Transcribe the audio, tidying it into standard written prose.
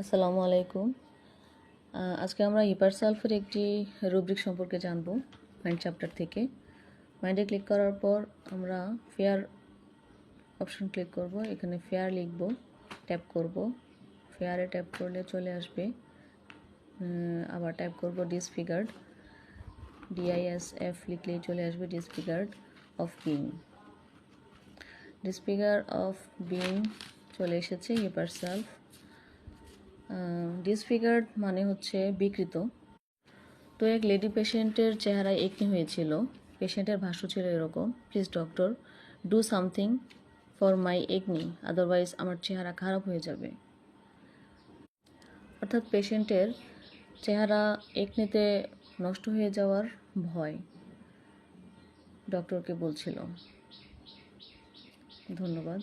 আসসালামু আলাইকুম। আজকে আমরা হিপারসালফের একটি রুব্রিক সম্পর্কে জানব মাইন্ড চ্যাপ্টার থেকে। মাইন্ডে ক্লিক করার পর আমরা ফেয়ার অপশন ক্লিক করব। এখানে ফেয়ার লিখব, ট্যাপ করব। ফেয়ারে ট্যাপ করলে চলে আসবে। আবার ট্যাপ করব ডিসফিগার্ড, DISF লিখলেই চলে আসবে ডিসফিগার্ড অফ বিইং। ডিসফিগার অফ বিইং চলে এসেছে হিপারসালফ। ডিসফিগার্ড মানে হচ্ছে বিকৃত। তো এক লেডি পেশেন্টের চেহারায় একনি হয়েছিল। পেশেন্টের ভাষ্য ছিল এরকম: please doctor, do something for my acne, otherwise আমার চেহারা খারাপ হয়ে যাবে। অর্থাৎ পেশেন্টের চেহারা একনিতে নষ্ট হয়ে যাওয়ার ভয় ডক্টরকে বলছিল। ধন্যবাদ।